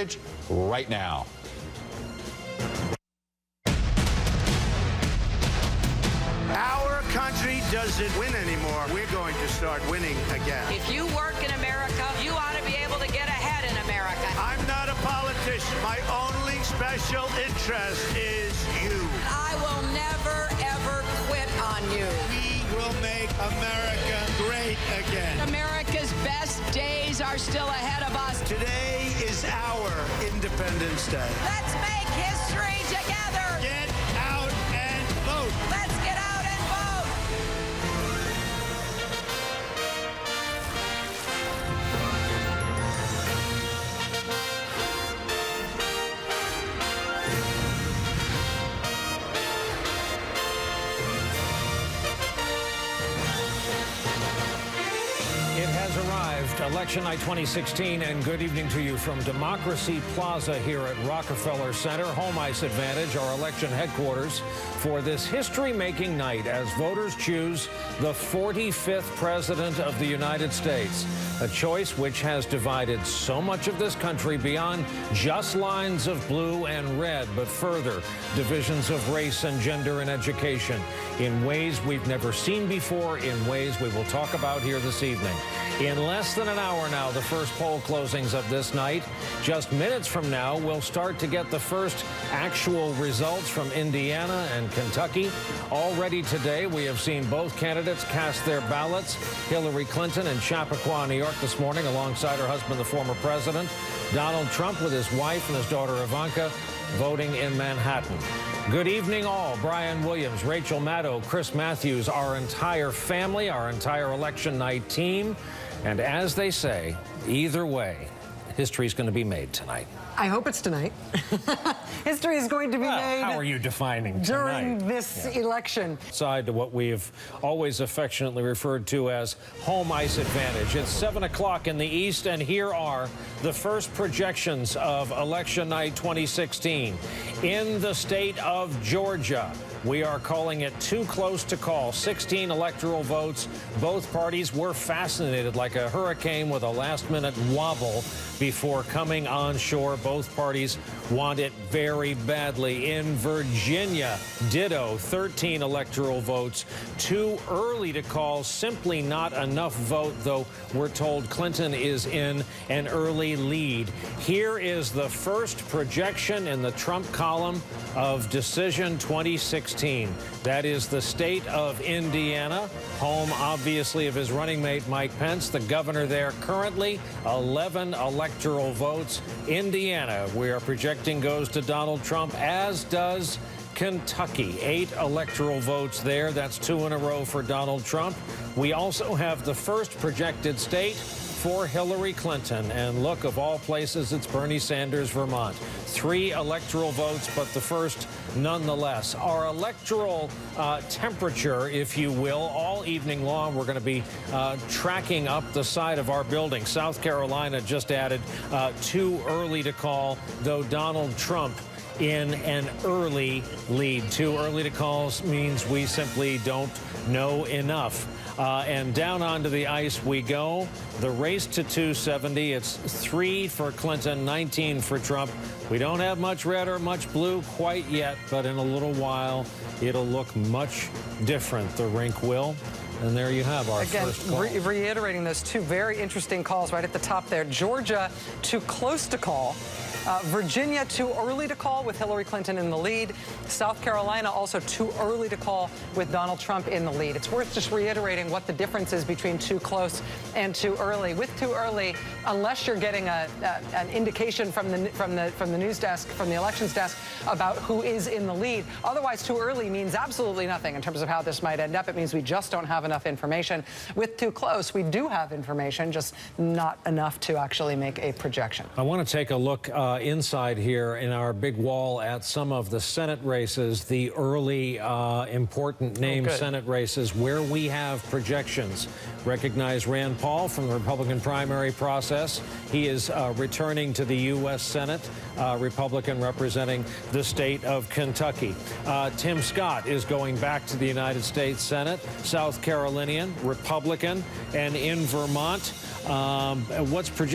package right now. Our country doesn't win anymore. We're going to start winning again. If you work in America, you ought to be able to get ahead in America. I'm not a politician. My only special interest is you. I will never, ever quit on you. We will make America great again. America's best days are still ahead of us. Today is our Independence Day. Let's make history together. Get out and vote. Let's get out and vote. It has arrived, Election Night 2016, and good evening to you from Democracy Plaza here at Rockefeller Center. Home ice advantage, our election headquarters for this history-making night as voters choose the 45th President of the United States. A choice which has divided so much of this country beyond just lines of blue and red, but further divisions of race and gender and education in ways we've never seen before, in ways we will talk about here this evening. In less than an hour now, the first poll closings of this night. Just minutes from now, we'll start to get the first actual results from Indiana and Kentucky. Already today, we have seen both candidates cast their ballots. Hillary Clinton in Chappaqua, New York this morning, alongside her husband, the former president. Donald Trump with his wife and his daughter Ivanka voting in Manhattan. Good evening all. Brian Williams, Rachel Maddow, Chris Matthews, our entire family, our entire election night team. And as they say, either way, history's going to be made tonight. I hope it's tonight. History is going to be made. How are you defining tonight? During this election. Side to what we have always affectionately referred to as home ice advantage. It's 7 o'clock in the East, and here are the first projections of Election Night 2016. In the state of Georgia, we are calling it too close to call. 16 electoral votes. Both parties were fascinated like a hurricane with a last-minute wobble before coming on shore. Both parties want it very badly. In Virginia, ditto, 13 electoral votes. Too early to call, simply not enough vote, though we're told Clinton is in an early lead. Here is the first projection in the Trump column of Decision 2016. That is the state of Indiana, home, obviously, of his running mate, Mike Pence, the governor there currently, 11 electoral votes. Indiana, we are projecting, goes to Donald Trump, as does Kentucky. 8 electoral votes there. That's 2 in a row for Donald Trump. We also have the first projected state for Hillary Clinton. And look, of all places, it's Bernie Sanders, Vermont. 3 electoral votes, but the first nonetheless. Our electoral temperature, if you will, all evening long, we're going to be tracking up the side of our building. South Carolina just added too early to call, though Donald Trump in an early lead. Too early to call means we simply don't know enough. And down onto the ice we go. The race to 270. It's 3 for Clinton, 19 for Trump. We don't have much red or much blue quite yet, but in a little while, it'll look much different. The rink will. And there you have our first call. Reiterating those 2 very interesting calls right at the top there. Georgia, too close to call. Virginia, too early to call with Hillary Clinton in the lead. South Carolina, also too early to call with Donald Trump in the lead. It's worth just reiterating what the difference is between too close and too early. With too early, unless you're getting an indication from the news desk, from the elections desk, about who is in the lead. Otherwise, too early means absolutely nothing in terms of how this might end up. It means we just don't have enough information. With too close, we do have information, just not enough to actually make a projection. I want to take a look inside here in our big wall at some of the Senate races, the early important name Senate races where we have projections. Recognize Rand Paul from the Republican primary process. He is returning to the U.S. Senate, Republican representing the state of Kentucky. Tim Scott is going back to the United States Senate, South Carolinian, Republican, and in Vermont, what's projected